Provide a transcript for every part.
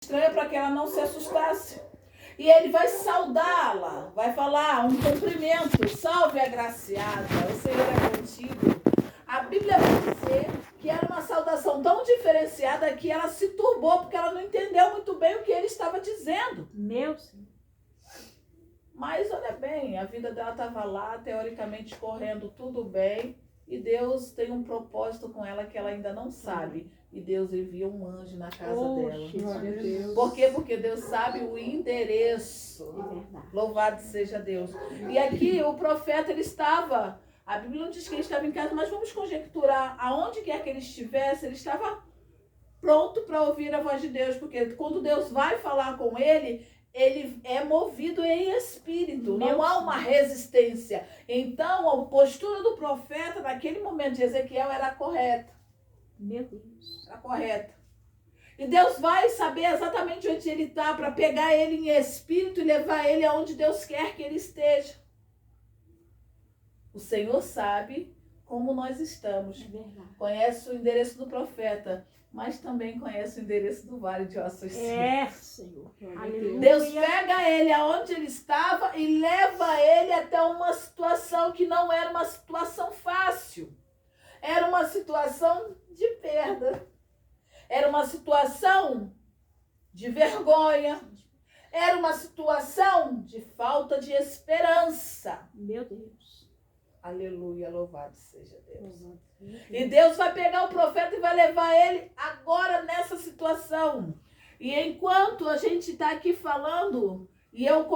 estranha para que ela não se assustasse. E ele vai saudá-la, vai falar um cumprimento, salve agraciada, o Senhor é contigo. A Bíblia vai dizer que era uma saudação tão diferenciada que ela se turbou, porque ela não entendeu muito bem o que ele estava dizendo. Meu Senhor. Mas olha bem, a vida dela estava lá, teoricamente correndo tudo bem, e Deus tem um propósito com ela que ela ainda não sabe. E Deus envia um anjo na casa dela. Glória a Deus. Por quê? Porque Deus sabe o endereço. É verdade. Louvado seja Deus. E aqui o profeta, ele estava, a Bíblia não diz que ele estava em casa, mas vamos conjecturar, aonde quer que ele estivesse, ele estava pronto para ouvir a voz de Deus, porque quando Deus vai falar com ele é movido em espírito, não há uma resistência. Então, a postura do profeta naquele momento de Ezequiel era correta. Meu Deus. Era correta. E Deus vai saber exatamente onde ele está para pegar ele em espírito e levar ele aonde Deus quer que ele esteja. O Senhor sabe como nós estamos. É verdade. Conhece o endereço do profeta, mas também conhece o endereço do vale de ossos secos. É, Senhor. Aleluia. Deus pega ele aonde ele estava e leva ele até uma situação que não era uma situação fácil. Era uma situação de perda. Era uma situação de vergonha. Era uma situação de falta de esperança. Meu Deus. Aleluia, louvado seja Deus. Louvado seja E Deus vai pegar o profeta e vai levar ele agora nessa situação. E enquanto a gente está aqui falando, e eu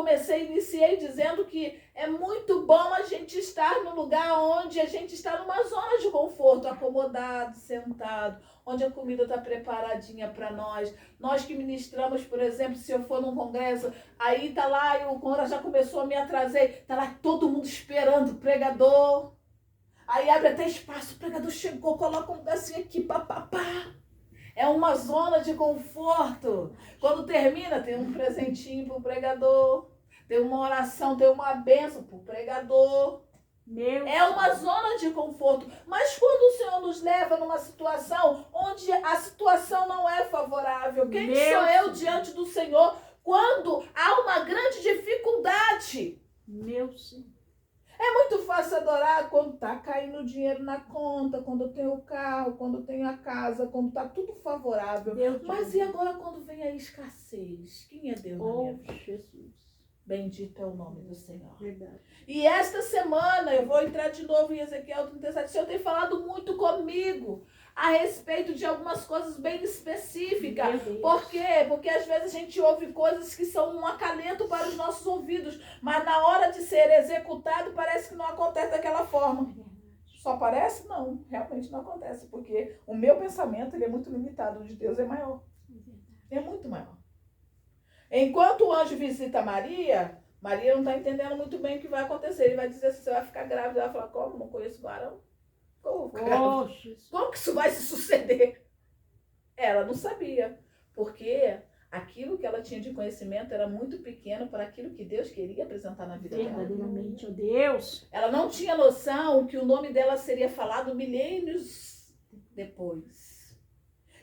iniciei dizendo que é muito bom a gente estar no lugar onde a gente está numa zona de conforto, acomodado, sentado, onde a comida está preparadinha para nós. Nós que ministramos, por exemplo, se eu for num congresso, aí tá lá, e o congresso já começou, me atrasei, tá lá todo mundo esperando o pregador. Aí abre até espaço, o pregador chegou, coloca um lugarzinho aqui, papapá. É uma zona de conforto. Quando termina, tem um presentinho para o pregador, tem uma oração, tem uma bênção para o pregador. É uma zona de conforto. Mas quando o Senhor nos leva numa situação onde a situação não é favorável, quem sou eu diante do Senhor quando há uma grande dificuldade? Meu Senhor. É muito fácil adorar quando está caindo dinheiro na conta, quando eu tenho o carro, quando eu tenho a casa, quando está tudo favorável. Mas e agora quando vem a escassez? Quem é Deus na minha vida? Jesus. Bendito é o nome do Senhor. Verdade. E esta semana, eu vou entrar de novo em Ezequiel 37, o Senhor tem falado muito comigo a respeito de algumas coisas bem específicas. Por quê? Porque às vezes a gente ouve coisas que são um acalento para os nossos ouvidos, mas na hora de ser executado parece que não acontece daquela forma. Só parece? Não, realmente não acontece, porque o meu pensamento ele é muito limitado, o de Deus é maior. É muito maior. Enquanto o anjo visita Maria, Maria não está entendendo muito bem o que vai acontecer. Ele vai dizer assim, você vai ficar grávida. Ela vai falar, como? Não conheço varão. Como que isso vai se suceder? Ela não sabia, porque aquilo que ela tinha de conhecimento era muito pequeno para aquilo que Deus queria apresentar na vida dela. Verdadeiramente, ó Deus. Ela não tinha noção que o nome dela seria falado milênios depois.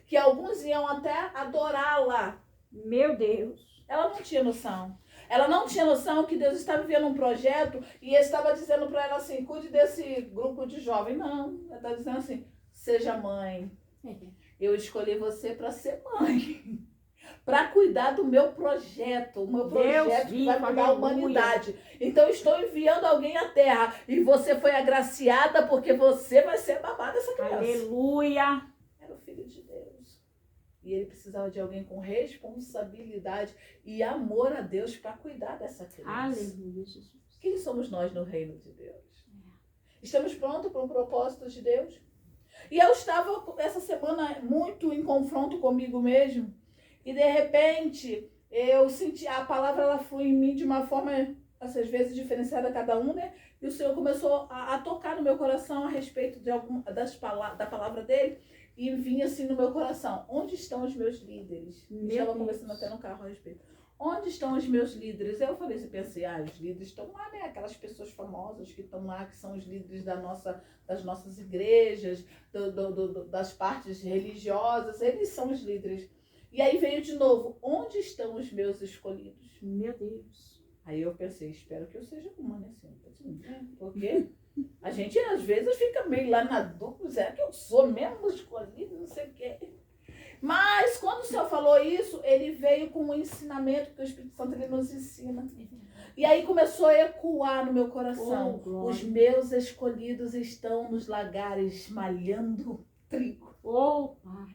Que alguns iam até adorá-la. Meu Deus. Ela não tinha noção. Ela não tinha noção que Deus estava vivendo um projeto e estava dizendo para ela assim, cuide desse grupo de jovens. Não, ela está dizendo assim, seja mãe. Eu escolhi você para ser mãe. Para cuidar do meu projeto. O meu projeto que vai mudar a humanidade. Então estou enviando alguém à terra. E você foi agraciada porque você vai ser babá dessa criança. Aleluia. Era o filho de Deus. E ele precisava de alguém com responsabilidade e amor a Deus para cuidar dessa criança. Aleluia, Jesus. Quem somos nós no reino de Deus? Estamos prontos para um propósito de Deus? E eu estava essa semana muito em confronto comigo mesmo. E de repente eu senti, a palavra ela flui em mim de uma forma, às vezes diferenciada cada um, né? E o Senhor começou a tocar no meu coração a respeito de da palavra dele. E vinha assim no meu coração, onde estão os meus líderes? Estava conversando até no carro a respeito. Onde estão os meus líderes? Eu falei, você pensei, os líderes estão lá, né? Aquelas pessoas famosas que estão lá, que são os líderes das nossas igrejas, das partes religiosas, eles são os líderes. E aí veio de novo, onde estão os meus escolhidos? Meu Deus. Aí eu pensei, espero que eu seja uma, né, Senhor? Porque a gente às vezes fica meio lá na dúvida, será que eu sou mesmo escolhido? Não sei o quê. Mas quando o Senhor falou isso, ele veio com um ensinamento que o Espírito Santo ele nos ensina. E aí começou a ecoar no meu coração. Oh, glória. Os meus escolhidos estão nos lagares malhando trigo. Oh, Pai.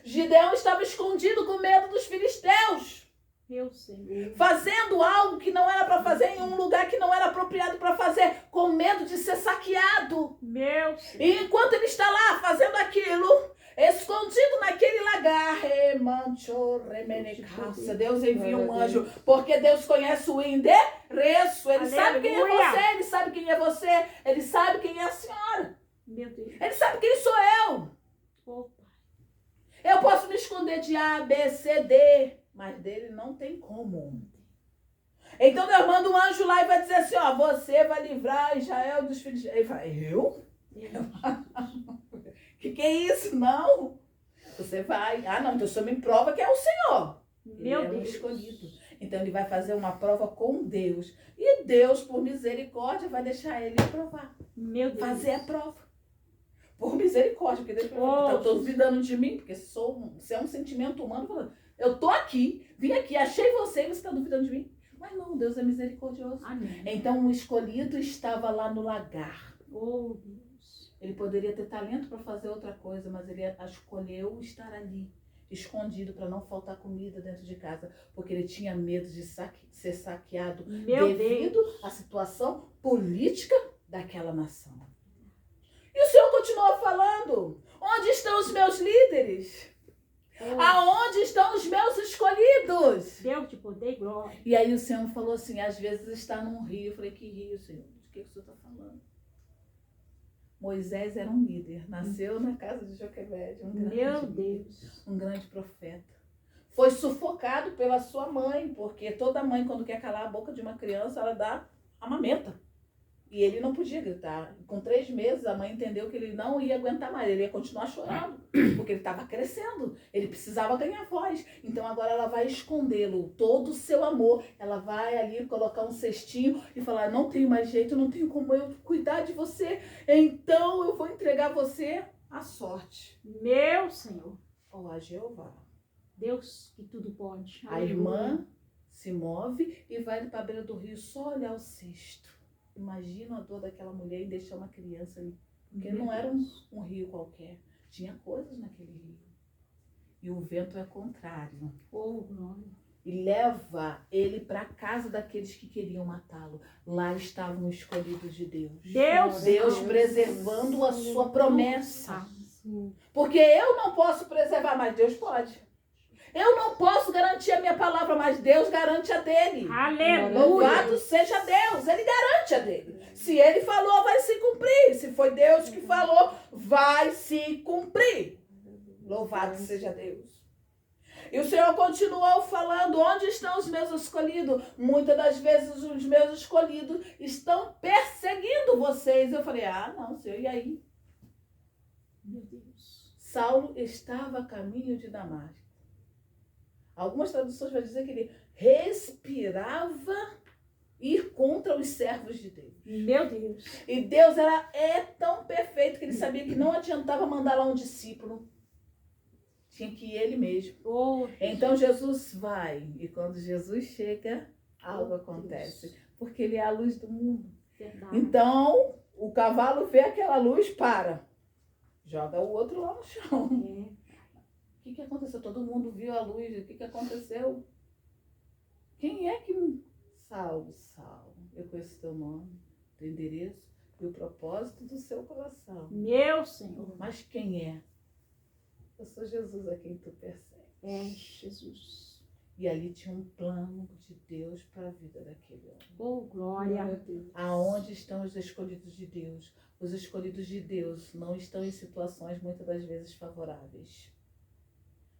Gideão estava escondido com medo dos filisteus, Meu Senhor. fazendo algo que não era para fazer em um lugar que não era apropriado para fazer, com medo de ser saqueado. Meu Senhor. E enquanto ele está lá fazendo aquilo, escondido naquele lagar, Deus envia um anjo, porque Deus conhece o endereço, ele sabe quem é você, ele sabe quem é você, ele sabe quem é a senhora, Meu Deus. ele sabe quem sou eu. Oh, Pai. Eu posso me esconder de A, B, C, D, mas dele não tem como. Então Deus manda um anjo lá e vai dizer assim, ó, você vai livrar Israel dos filhos. Ele fala, eu? Que é isso? Não. Você vai. Ah, não, então o Senhor me prova que é o Senhor. Meu Ele é um Deus. escolhido. Então ele vai fazer uma prova com Deus. E Deus, por misericórdia, vai deixar ele provar. Meu Deus. Fazer a prova. Por misericórdia, porque Deus Oh, eu estou duvidando de mim, porque se é um sentimento humano, falando, eu tô aqui, vim aqui, achei você e você está duvidando de mim. Mas não, Deus é misericordioso. Amém. Então o escolhido estava lá no lagar. Oh, Deus. Ele poderia ter talento para fazer outra coisa, mas ele escolheu estar ali, escondido, para não faltar comida dentro de casa, porque ele tinha medo de ser saqueado Meu devido Deus. à situação política daquela nação. E o Senhor continuou falando, onde estão os meus líderes? Oh, Aonde estão os meus escolhidos? Deus de poder e glória. E aí o Senhor falou assim, às vezes está num rio. Eu falei, que rio, Senhor? De que o Senhor está falando? Moisés era um líder, nasceu na casa de Joquebede, Meu Deus. um grande profeta. Foi sufocado pela sua mãe, porque toda mãe, quando quer calar a boca de uma criança, ela dá amamenta. E ele não podia gritar. Com 3 meses, a mãe entendeu que ele não ia aguentar mais, ele ia continuar chorando, porque ele estava crescendo, ele precisava ganhar voz. Então agora ela vai escondê-lo, todo o seu amor. Ela vai ali colocar um cestinho e falar, não tenho mais jeito, não tenho como eu cuidar de você, então eu vou entregar você à sorte. Meu Senhor. Ó, a Jeová. Deus que tudo pode. A irmã se move e vai para a beira do rio só olhar o cesto. Imagina a dor daquela mulher em deixar uma criança ali. Porque não era um rio qualquer. Tinha coisas naquele rio. E o vento é contrário. Oh, glória. E leva ele para a casa daqueles que queriam matá-lo. Lá estavam os escolhidos de Deus. Deus preservando a sua promessa. Porque eu não posso preservar, mas Deus pode. Eu não posso garantir a minha palavra, mas Deus garante a dele. Aleluia. Louvado seja Deus, ele garante a dele. Se ele falou, vai se cumprir. Se foi Deus que falou, vai se cumprir. Louvado seja Deus. E o Senhor continuou falando, onde estão os meus escolhidos? Muitas das vezes os meus escolhidos estão perseguindo vocês. Eu falei, não, Senhor, e aí? Meu Deus. Saulo estava a caminho de Damasco. Algumas traduções vão dizer que ele respirava ir contra os servos de Deus. Meu Deus. E Deus é tão perfeito que ele sabia que não adiantava mandar lá um discípulo. Tinha que ir ele mesmo. Oh, Então Jesus vai. E quando Jesus chega, algo acontece. Porque ele é a luz do mundo. verdade. Então, o cavalo vê aquela luz, para. Joga o outro lá no chão. É. O que aconteceu? Todo mundo viu a luz. O que aconteceu? Quem é que... Saulo, Saulo, eu conheço teu nome, teu endereço e o propósito do seu coração. Meu Senhor. Mas quem é? Eu sou Jesus a quem tu persegues. É Jesus. E ali tinha um plano de Deus para a vida daquele homem. Oh, glória. Aonde estão os escolhidos de Deus? Os escolhidos de Deus não estão em situações muitas das vezes favoráveis.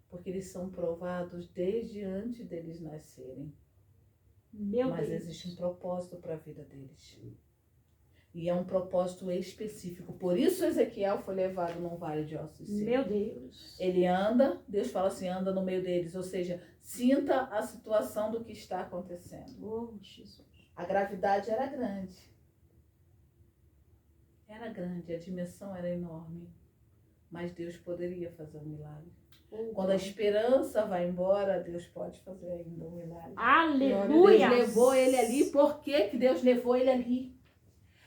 Porque eles são provados desde antes deles nascerem. Meu Mas Deus. existe um propósito para a vida deles. E é um propósito específico. Por isso Ezequiel foi levado num vale de ossos secos. Meu Deus. Ele anda, Deus fala assim, anda no meio deles. Ou seja, sinta a situação do que está acontecendo. Oh, Jesus. A gravidade era grande. Era grande, a dimensão era enorme. Mas Deus poderia fazer um milagre. Quando a esperança vai embora, Deus pode fazer ainda um milagre. Aleluia. Deus levou ele ali. Por que que Deus levou ele ali?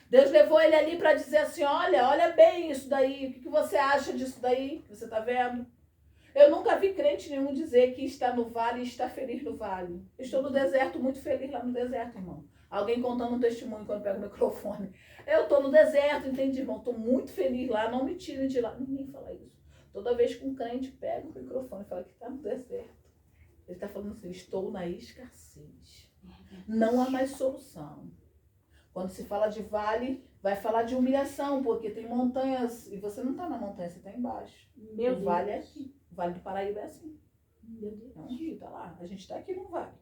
Deus levou ele ali para dizer assim, olha bem isso daí. O que você acha disso daí que você está vendo? Eu nunca vi crente nenhum dizer que está no vale e está feliz no vale. Eu estou no deserto, muito feliz lá no deserto, irmão. Alguém contando um testemunho quando pega o microfone. Eu estou no deserto, entende, irmão? Estou muito feliz lá, não me tirem de lá. Ninguém fala isso. Toda vez que um crente pega o microfone e fala que está no deserto, ele está falando assim, estou na escassez. Não há mais solução. Quando se fala de vale, vai falar de humilhação, porque tem montanhas, e você não está na montanha, você está embaixo. Meu O vale Deus. é aqui. O Vale do Paraíba é assim. Meu Deus. É um rio, tá lá. A gente está aqui no vale.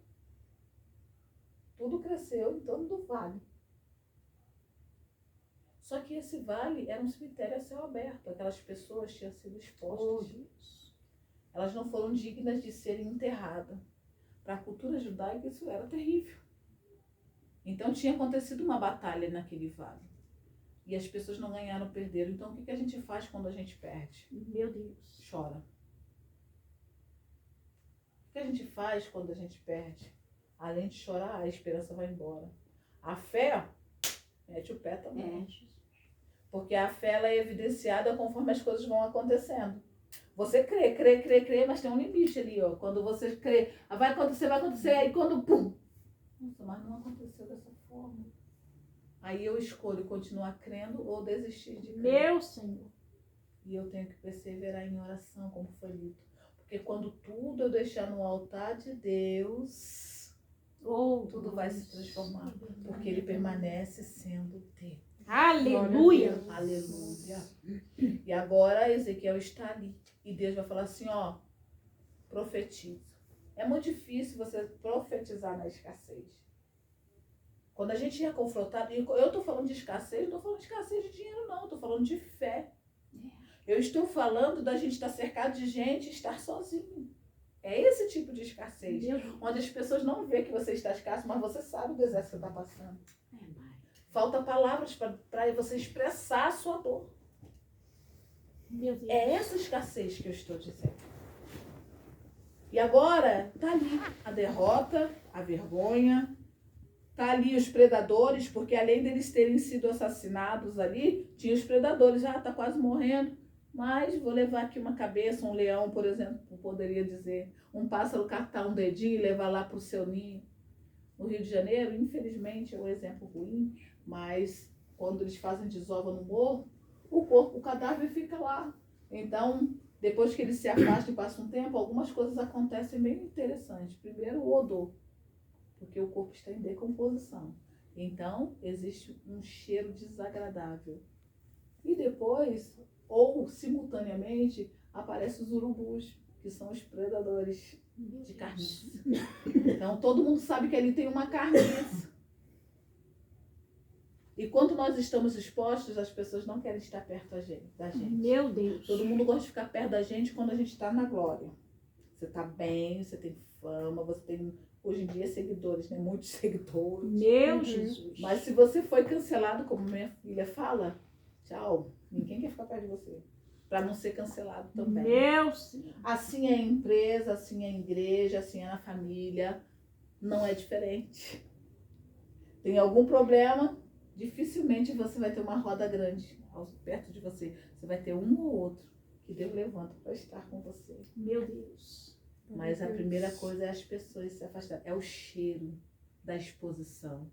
Tudo cresceu em torno do vale. Só que esse vale era um cemitério a céu aberto. Aquelas pessoas tinham sido Oh, expostas. Deus. Elas não foram dignas de serem enterradas. Para a cultura judaica isso era terrível. Então tinha acontecido uma batalha naquele vale. E as pessoas não ganharam, perderam. Então o que a gente faz quando a gente perde? Meu Deus. Chora. O que a gente faz quando a gente perde? Além de chorar, a esperança vai embora. A fé, mete o pé também. Porque a fé ela é evidenciada conforme as coisas vão acontecendo. Você crê, mas tem um limite ali, ó. Quando você crê, vai acontecer, aí quando pum! Nossa, mas não aconteceu dessa forma. Aí eu escolho continuar crendo ou desistir de crer. Meu Senhor. E eu tenho que perseverar em oração, como foi dito. Porque quando tudo eu deixar no altar de Deus, tudo vai se transformar. Porque Ele permanece sendo Deus. Aleluia. Aleluia. E agora Ezequiel está ali. E Deus vai falar assim, ó, profetiza. É muito difícil você profetizar na escassez. Quando a gente é confrontado, e eu estou falando de escassez, não estou falando de escassez de dinheiro, não. Estou falando de fé. Eu estou falando da gente estar cercado de gente e estar sozinho. É esse tipo de escassez. Onde as pessoas não veem que você está escasso, mas você sabe o deserto que você está passando. Falta palavras para você expressar a sua dor. Meu Deus. É essa escassez que eu estou dizendo. E agora, tá ali a derrota, a vergonha, tá ali os predadores, porque além deles terem sido assassinados ali, tinha os predadores, tá quase morrendo, mas vou levar aqui uma cabeça, um leão, por exemplo, poderia dizer, um pássaro catar um dedinho e levar lá para o seu ninho. No Rio de Janeiro, infelizmente, é um exemplo ruim, mas quando eles fazem desova no morro, o cadáver fica lá. Então, depois que ele se afasta e passa um tempo, algumas coisas acontecem bem interessantes. Primeiro, o odor, porque o corpo está em decomposição. Então, existe um cheiro desagradável. E depois, ou simultaneamente, aparecem os urubus, que são os predadores de carniça. Então, todo mundo sabe que ali tem uma carniça. E quando nós estamos expostos, as pessoas não querem estar perto da gente. Meu Deus. Todo mundo gosta de ficar perto da gente quando a gente está na glória. Você está bem, você tem fama, você tem, hoje em dia, seguidores, né? Muitos seguidores. Meu Jesus. Mas se você foi cancelado, como minha filha fala, tchau. Ninguém quer ficar perto de você. Para não ser cancelado também. Meu Senhor. Assim é em empresa, assim é em igreja, assim é na família. Não é diferente. Tem algum problema, dificilmente você vai ter uma roda grande perto de você. Você vai ter um ou outro que Deus levanta para estar com você. Meu Deus. Mas a primeira coisa é as pessoas se afastarem. É o cheiro da exposição.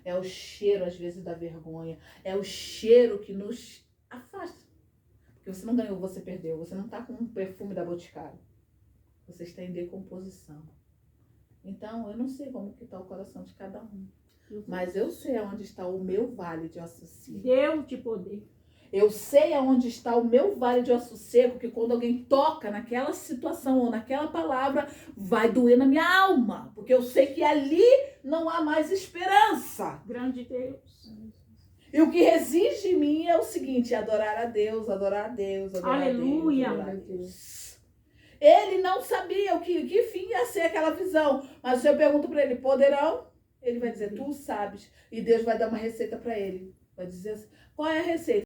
É o cheiro, às vezes, da vergonha. É o cheiro que nos afasta. Porque você não ganhou, você perdeu. Você não está com um perfume da Boticário. Você está em decomposição. Então, eu não sei como que está o coração de cada um. Mas eu sei onde está o meu vale de ossos secos. Deus de poder. Eu sei aonde está o meu vale de osso seco, que quando alguém toca naquela situação ou naquela palavra, vai doer na minha alma. Porque eu sei que ali não há mais esperança. Grande Deus. E o que reside em mim é o seguinte: adorar a Deus, adorar a Deus, adorar Aleluia. a Deus, adorar a Deus. Ele não sabia que fim ia ser aquela visão. Mas se eu pergunto para ele, poderão? Ele vai dizer, tu sabes. E Deus vai dar uma receita para ele. Vai dizer assim, qual é a receita?